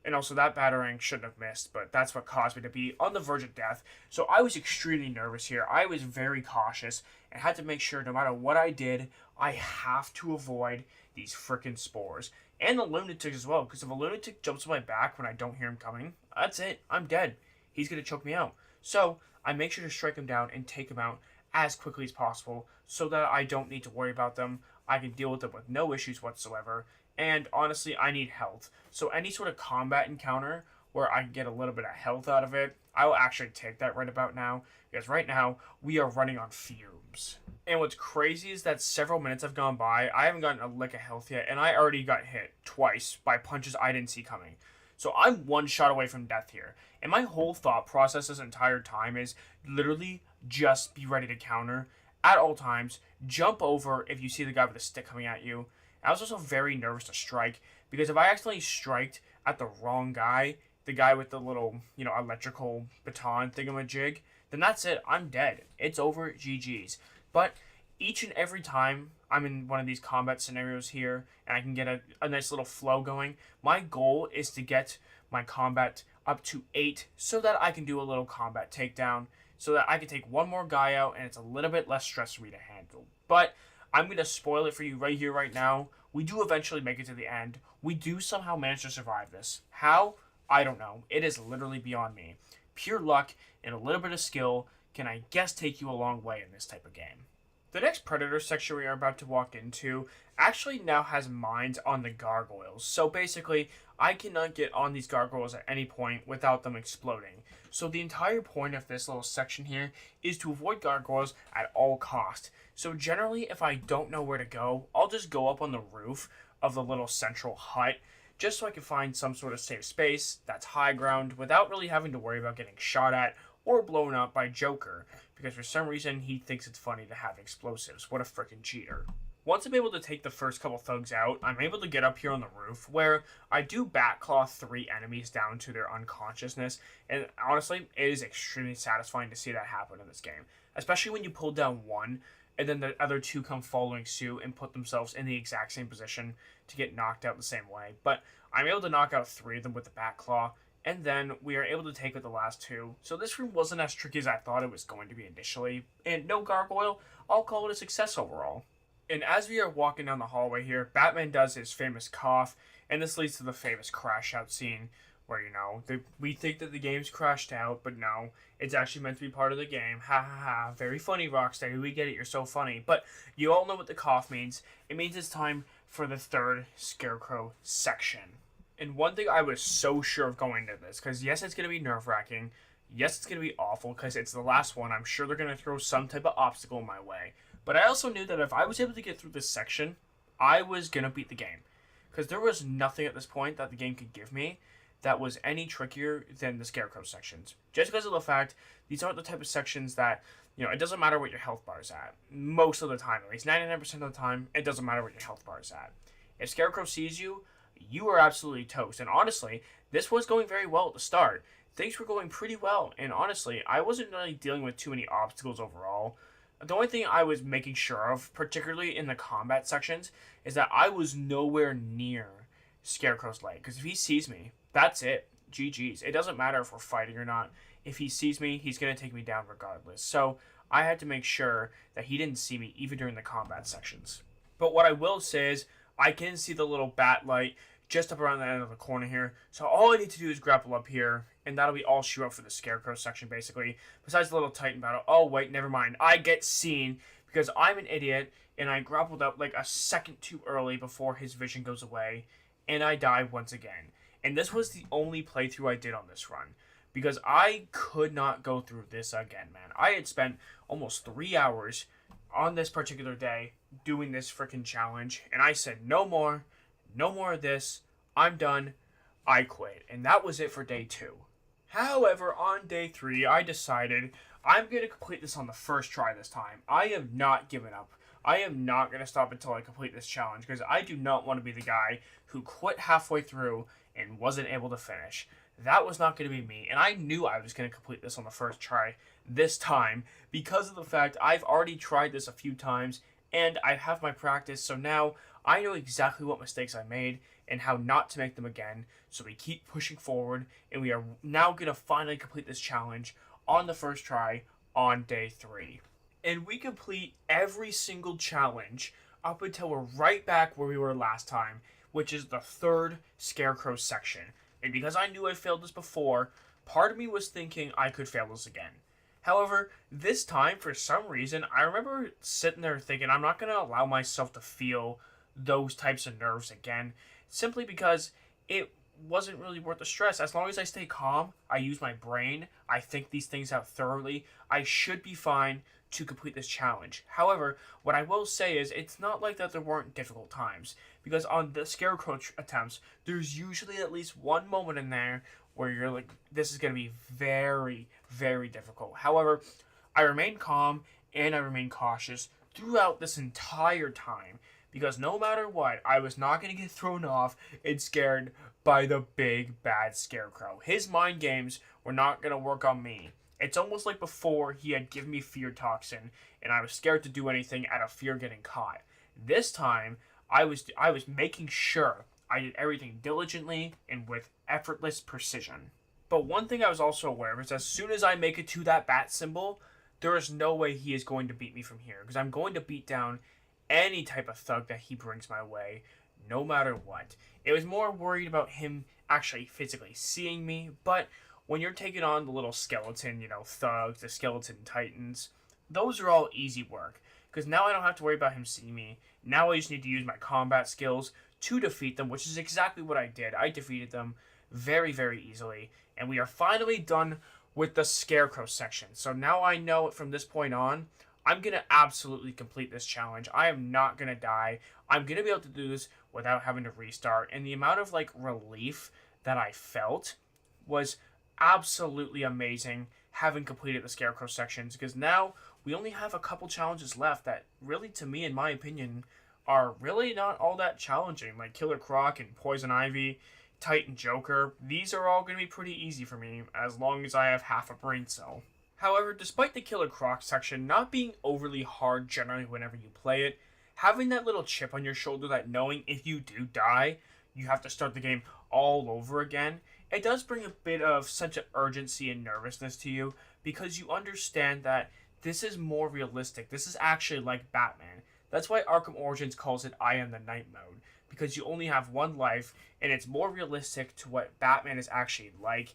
And also, that batarang shouldn't have missed, but that's what caused me to be on the verge of death. So I was extremely nervous here. I was very cautious and had to make sure no matter what I did, I have to avoid these frickin' spores. And the lunatic as well, because if a lunatic jumps on my back when I don't hear him coming, that's it. I'm dead. He's going to choke me out. So I make sure to strike him down and take him out as quickly as possible so that I don't need to worry about them. I can deal with them with no issues whatsoever. And honestly, I need health. So any sort of combat encounter where I can get a little bit of health out of it, I will actually take that right about now. Because right now, we are running on fumes. And what's crazy is that several minutes have gone by. I haven't gotten a lick of health yet. And I already got hit twice by punches I didn't see coming. So I'm one shot away from death here. And my whole thought process this entire time is literally just be ready to counter at all times. Jump over if you see the guy with a stick coming at you. I was also very nervous to strike, because if I accidentally striked at the wrong guy, the guy with the little, electrical baton thingamajig, then that's it. I'm dead. It's over. GG's. But each and every time I'm in one of these combat scenarios here, and I can get a nice little flow going, my goal is to get my combat up to 8 so that I can do a little combat takedown, so that I can take one more guy out, and it's a little bit less stress for me to handle. But I'm going to spoil it for you right here, right now. We do eventually make it to the end. We do somehow manage to survive this. How? I don't know. It is literally beyond me. Pure luck and a little bit of skill can, I guess, take you a long way in this type of game. The next Predator section we are about to walk into actually now has mines on the gargoyles. So basically, I cannot get on these gargoyles at any point without them exploding. So the entire point of this little section here is to avoid gargoyles at all cost. So generally, if I don't know where to go, I'll just go up on the roof of the little central hut just so I can find some sort of safe space that's high ground without really having to worry about getting shot at or blown up by Joker, because for some reason he thinks it's funny to have explosives. What a freaking cheater. Once I'm able to take the first couple thugs out, I'm able to get up here on the roof where I do backclaw 3 enemies down to their unconsciousness, and honestly, it is extremely satisfying to see that happen in this game, especially when you pull down one and then the other 2 come following suit and put themselves in the exact same position to get knocked out the same way. But I'm able to knock out 3 of them with the backclaw, and then we are able to take out the last 2. So this room wasn't as tricky as I thought it was going to be initially. And no gargoyle, I'll call it a success overall. And as we are walking down the hallway here, Batman does his famous cough, and this leads to the famous crash out scene where, we think that the game's crashed out, but no, it's actually meant to be part of the game. Ha ha ha, very funny, Rocksteady, we get it, you're so funny. But you all know what the cough means. It means it's time for the 3rd Scarecrow section. And one thing I was so sure of going into this, because yes, it's going to be nerve-wracking, yes, it's going to be awful, because it's the last one, I'm sure they're going to throw some type of obstacle my way. But I also knew that if I was able to get through this section, I was going to beat the game. Because there was nothing at this point that the game could give me that was any trickier than the Scarecrow sections. Just because of the fact, these aren't the type of sections that, it doesn't matter what your health bar is at. Most of the time, at least 99% of the time, it doesn't matter what your health bar is at. If Scarecrow sees you, you are absolutely toast. And honestly, this was going very well at the start. Things were going pretty well. And honestly, I wasn't really dealing with too many obstacles overall. The only thing I was making sure of, particularly in the combat sections, is that I was nowhere near Scarecrow's leg. Because if he sees me, that's it. GG's. It doesn't matter if we're fighting or not. If he sees me, he's going to take me down regardless. So I had to make sure that he didn't see me even during the combat sections. But what I will say is, I can see the little bat light just up around the end of the corner here. So all I need to do is grapple up here, and that'll be all shoot up for the Scarecrow section, basically. Besides the little Titan battle. Oh, wait, never mind. I get seen because I'm an idiot, and I grappled up like a second too early before his vision goes away, and I die once again. And this was the only playthrough I did on this run, because I could not go through this again, man. I had spent almost 3 hours on this particular day doing this freaking challenge, and I said, no more of this, I'm done, I quit. And that was it for day 2. However, on day 3, I decided I'm going to complete this on the first try this time. I am not giving up. I am not going to stop until I complete this challenge, because I do not want to be the guy who quit halfway through and wasn't able to finish. That was not going to be me, and I knew I was going to complete this on the first try this time because of the fact I've already tried this a few times and I have my practice, so now I know exactly what mistakes I made and how not to make them again. So we keep pushing forward, and we are now going to finally complete this challenge on the first try on day 3. And we complete every single challenge up until we're right back where we were last time, which is the 3rd Scarecrow section. And because I knew I failed this before, part of me was thinking I could fail this again. However, this time, for some reason, I remember sitting there thinking I'm not going to allow myself to feel those types of nerves again, simply because it wasn't really worth the stress. As long as I stay calm, I use my brain, I think these things out thoroughly, I should be fine to complete this challenge. However, what I will say is it's not like that there weren't difficult times, because on the Scarecrow attempts, there's usually at least one moment in there where you're like, this is going to be very, very difficult. However, I remained calm and I remained cautious throughout this entire time, because no matter what, I was not going to get thrown off and scared by the big bad Scarecrow. His mind games were not going to work on me. It's almost like before he had given me fear toxin and I was scared to do anything out of fear getting caught. This time, I was making sure I did everything diligently and with effortless precision. But one thing I was also aware of is as soon as I make it to that bat symbol, there is no way he is going to beat me from here, because I'm going to beat down any type of thug that he brings my way, no matter what. It was more worried about him actually physically seeing me, but when you're taking on the little skeleton, thugs, the skeleton titans, those are all easy work. Because now I don't have to worry about him seeing me. Now I just need to use my combat skills to defeat them, which is exactly what I did. I defeated them very, very easily. And we are finally done with the Scarecrow section. So now I know from this point on, I'm going to absolutely complete this challenge. I am not going to die. I'm going to be able to do this without having to restart. And the amount of relief that I felt was absolutely amazing having completed the Scarecrow sections, because now we only have a couple challenges left that really, to me, in my opinion, are really not all that challenging, like Killer Croc and Poison Ivy, Titan Joker. These are all going to be pretty easy for me, as long as I have half a brain cell. However, despite the Killer Croc section not being overly hard generally whenever you play it, having that little chip on your shoulder that knowing if you do die, you have to start the game all over again, it does bring a bit of sense of urgency and nervousness to you, because you understand that this is more realistic. This is actually like Batman. That's why Arkham Origins calls it I Am the Night mode, because you only have one life, and it's more realistic to what Batman is actually like,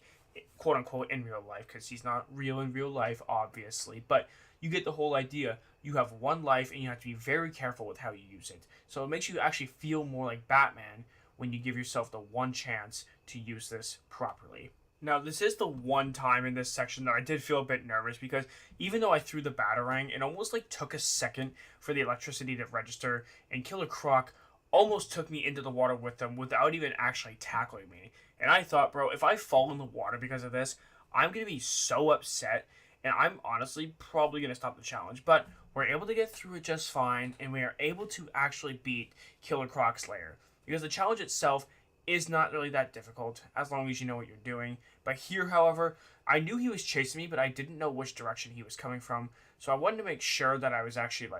quote unquote, in real life, because he's not real in real life, obviously, but you get the whole idea. You have one life, and you have to be very careful with how you use it. So it makes you actually feel more like Batman when you give yourself the one chance to use this properly. Now, this is the one time in this section that I did feel a bit nervous, because even though I threw the Batarang, it almost took a second for the electricity to register, and Killer Croc almost took me into the water with them without even actually tackling me. And I thought, bro, if I fall in the water because of this, I'm going to be so upset, and I'm honestly probably going to stop the challenge. But we're able to get through it just fine, and we are able to actually beat Killer Croc's lair, because the challenge itself is not really that difficult, as long as you know what you're doing. But here, however, I knew he was chasing me, but I didn't know which direction he was coming from. So I wanted to make sure that I was actually,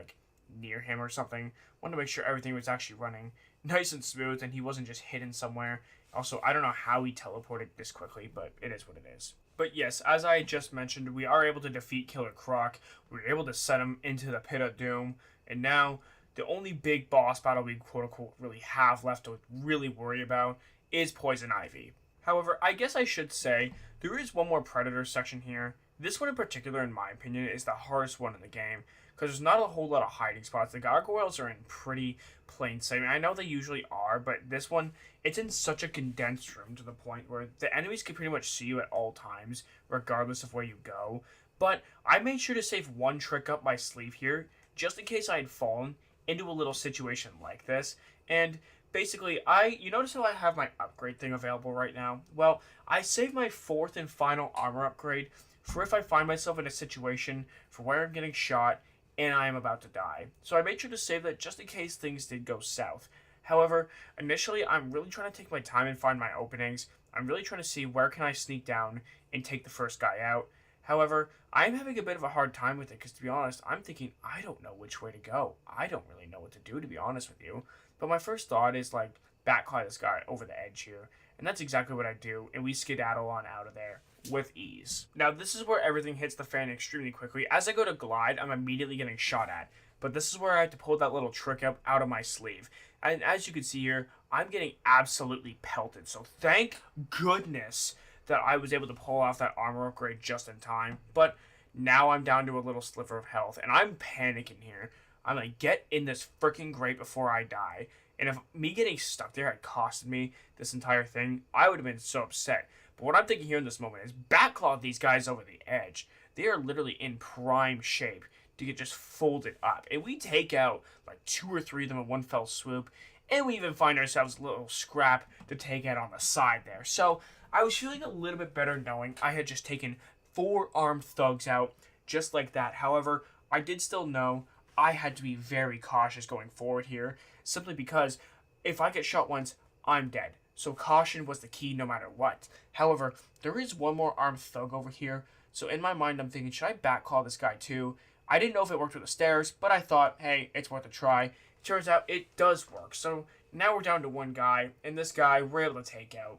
near him or something. Wanted to make sure everything was actually running nice and smooth, and he wasn't just hidden somewhere. Also, I don't know how he teleported this quickly, but it is what it is. But yes, as I just mentioned, we are able to defeat Killer Croc. We were able to send him into the Pit of Doom, and now the only big boss battle we quote-unquote really have left to really worry about is Poison Ivy. However, I guess I should say, there is one more Predator section here. This one in particular, in my opinion, is the hardest one in the game, because there's not a whole lot of hiding spots. The gargoyles are in pretty plain sight. I mean, I know they usually are, but this one, it's in such a condensed room to the point where the enemies can pretty much see you at all times, regardless of where you go. But I made sure to save one trick up my sleeve here, just in case I had fallen into a little situation like this. And basically, you notice how I have my upgrade thing available right now? Well, I saved my fourth and final armor upgrade for if I find myself in a situation for where I'm getting shot and I am about to die. So I made sure to save that just in case things did go south. However, initially, I'm really trying to take my time and find my openings. I'm really trying to see where can I sneak down and take the first guy out. However, I'm having a bit of a hard time with it, because to be honest, I'm thinking, I don't know which way to go. I don't really know what to do, to be honest with you. But my first thought is, backclaw this guy over the edge here. And that's exactly what I do, and we skedaddle on out of there with ease. Now, this is where everything hits the fan extremely quickly. As I go to glide, I'm immediately getting shot at. But this is where I have to pull that little trick out of my sleeve. And as you can see here, I'm getting absolutely pelted. So thank goodness that I was able to pull off that armor upgrade just in time. But now I'm down to a little sliver of health, and I'm panicking here. I'm like, get in this freaking grate before I die. And if me getting stuck there had costed me this entire thing, I would have been so upset. But what I'm thinking here in this moment is backclaw these guys over the edge. They are literally in prime shape to get just folded up. And we take out 2 or 3 of them in one fell swoop. And we even find ourselves a little scrap to take out on the side there. So I was feeling a little bit better knowing I had just taken 4 armed thugs out just like that. However, I did still know I had to be very cautious going forward here, simply because if I get shot once, I'm dead. So caution was the key no matter what. However, there is one more armed thug over here, so in my mind I'm thinking, should I backcall this guy too? I didn't know if it worked with the stairs, but I thought, hey, it's worth a try. Turns out it does work. So now we're down to one guy, and this guy we're able to take out.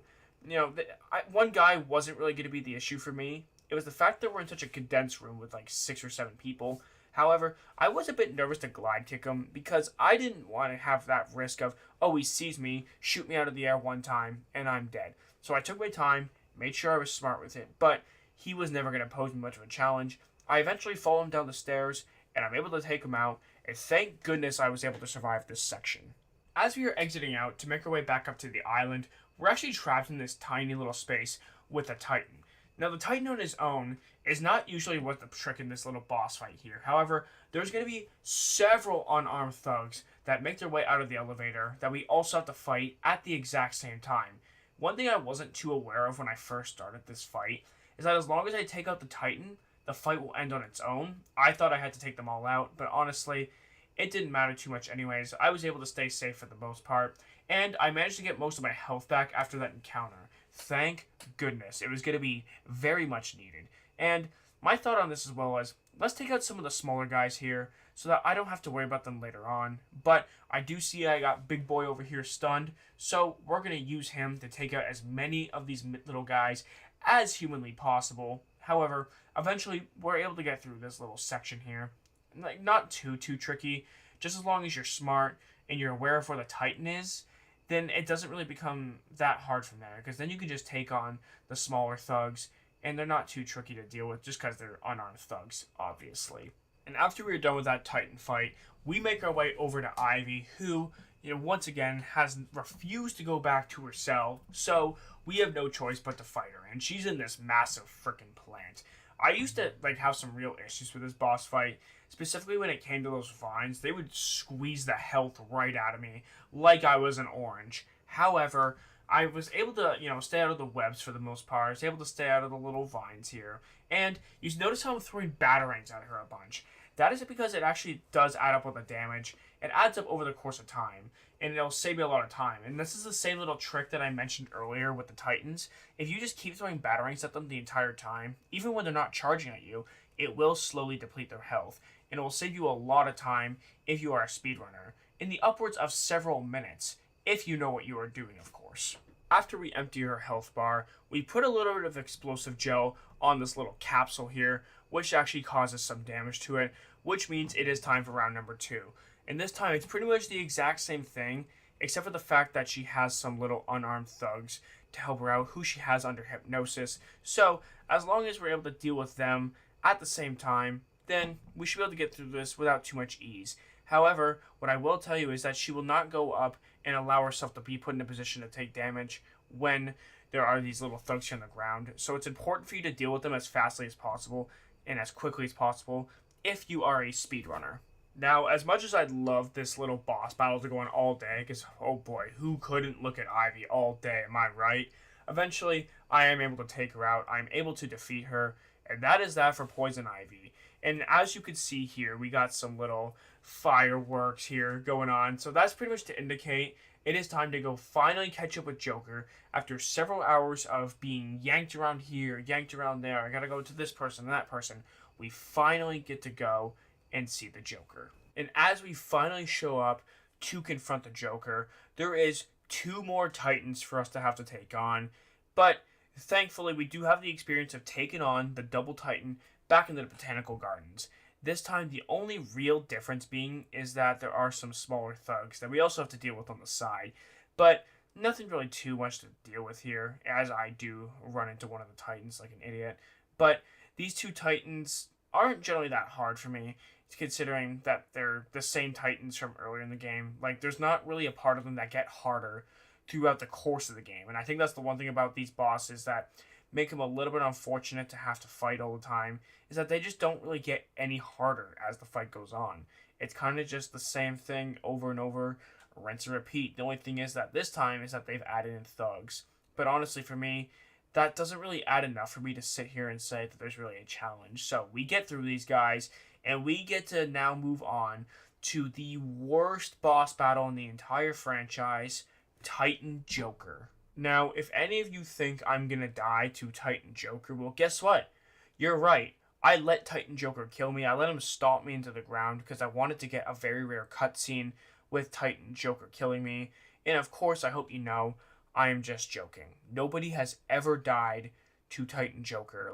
One guy wasn't really going to be the issue for me. It was the fact that we're in such a condensed room with 6 or 7 people. However, I was a bit nervous to glide kick him because I didn't want to have that risk of, oh, he sees me, shoot me out of the air one time, and I'm dead. So I took my time, made sure I was smart with it, but he was never going to pose me much of a challenge. I eventually follow him down the stairs, and I'm able to take him out, and thank goodness I was able to survive this section. As we are exiting out to make our way back up to the island, we're actually trapped in this tiny little space with a Titan. Now, the Titan on his own is not usually what the trick in this little boss fight here. However, there's going to be several unarmed thugs that make their way out of the elevator that we also have to fight at the exact same time. One thing I wasn't too aware of when I first started this fight is that as long as I take out the Titan, the fight will end on its own. I thought I had to take them all out, but honestly, it didn't matter too much anyways. I was able to stay safe for the most part, and I managed to get most of my health back after that encounter. Thank goodness. It was going to be very much needed. And my thought on this as well is, let's take out some of the smaller guys here so that I don't have to worry about them later on. But I do see I got Big Boy over here stunned, so we're going to use him to take out as many of these little guys as humanly possible. However, eventually we're able to get through this little section here. Like, not too tricky. Just as long as you're smart and you're aware of where the Titan is, then it doesn't really become that hard from there, because then you can just take on the smaller thugs, and they're not too tricky to deal with just because they're unarmed thugs, obviously. And after we're done with that Titan fight, we make our way over to Ivy, who, once again, has refused to go back to her cell, so we have no choice but to fight her, and she's in this massive freaking plant. I used to have some real issues with this boss fight, specifically when it came to those vines. They would squeeze the health right out of me like I was an orange. However, I was able to, stay out of the webs for the most part. I was able to stay out of the little vines here. And you notice how I'm throwing batarangs at her a bunch. That is because it actually does add up with the damage. It adds up over the course of time, and it'll save you a lot of time. And this is the same little trick that I mentioned earlier with the Titans. If you just keep throwing batarangs at them the entire time, even when they're not charging at you, it will slowly deplete their health. And it will save you a lot of time if you are a speedrunner, in the upwards of several minutes, if you know what you are doing, of course. After we empty her health bar, we put a little bit of explosive gel on this little capsule here, which actually causes some damage to it, which means it is time for round number 2. And this time, it's pretty much the exact same thing, except for the fact that she has some little unarmed thugs to help her out, who she has under hypnosis. So, as long as we're able to deal with them at the same time, then we should be able to get through this without too much ease. However, what I will tell you is that she will not go up and allow herself to be put in a position to take damage when there are these little thugs here on the ground. So it's important for you to deal with them as fastly as possible and as quickly as possible if you are a speedrunner. Now, as much as I'd love this little boss battle to go on all day, because, oh boy, who couldn't look at Ivy all day, am I right? Eventually, I am able to take her out, I'm able to defeat her, and that is that for Poison Ivy. And as you can see here, we got some little fireworks here going on, so that's pretty much to indicate it is time to go finally catch up with Joker after several hours of being yanked around here, yanked around there. I gotta go to this person and that person. We finally get to go and see the Joker. And as we finally show up to confront the Joker, there is 2 more Titans for us to have to take on. But thankfully, we do have the experience of taking on the Double Titan back into the Botanical Gardens. This time, the only real difference being is that there are some smaller thugs that we also have to deal with on the side. But nothing really too much to deal with here, as I do run into one of the Titans like an idiot. But these 2 Titans aren't generally that hard for me, considering that they're the same Titans from earlier in the game. Like, there's not really a part of them that get harder throughout the course of the game. And I think that's the one thing about these bosses that make them a little bit unfortunate to have to fight all the time, is that they just don't really get any harder as the fight goes on. It's kind of just the same thing over and over, rinse and repeat. The only thing is that this time is that they've added in thugs. But honestly, for me, that doesn't really add enough for me to sit here and say that there's really a challenge. So we get through these guys, and we get to now move on to the worst boss battle in the entire franchise, Titan Joker. Now, if any of you think I'm gonna die to Titan Joker, well, guess what? You're right. I let Titan Joker kill me. I let him stomp me into the ground because I wanted to get a very rare cutscene with Titan Joker killing me. And of course, I hope you know, I am just joking. Nobody has ever died to Titan Joker,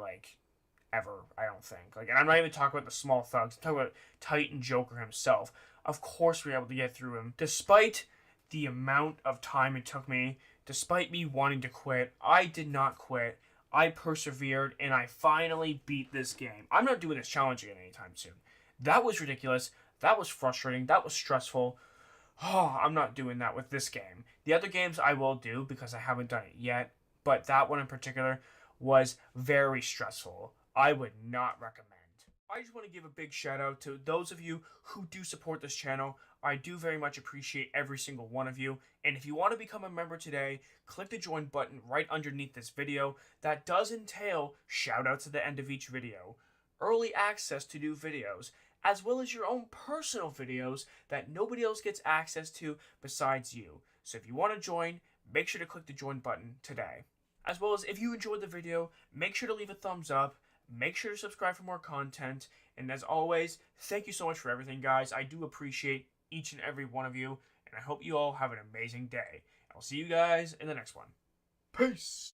ever, I don't think. Like, and I'm not even talking about the small thugs. I'm talking about Titan Joker himself. Of course we were able to get through him. Despite the amount of time it took me, despite me wanting to quit, I did not quit. I persevered, and I finally beat this game. I'm not doing this challenge again anytime soon. That was ridiculous. That was frustrating. That was stressful. Oh, I'm not doing that with this game. The other games I will do because I haven't done it yet, but that one in particular was very stressful. I would not recommend. I just want to give a big shout out to those of you who do support this channel. I do very much appreciate every single one of you. And if you want to become a member today, click the join button right underneath this video. That does entail shout outs at the end of each video, early access to new videos, as well as your own personal videos that nobody else gets access to besides you. So if you want to join, make sure to click the join button today. As well as if you enjoyed the video, make sure to leave a thumbs up, make sure to subscribe for more content, and as always, thank you so much for everything, guys. I do appreciate each and every one of you, and I hope you all have an amazing day. I'll see you guys in the next one. Peace!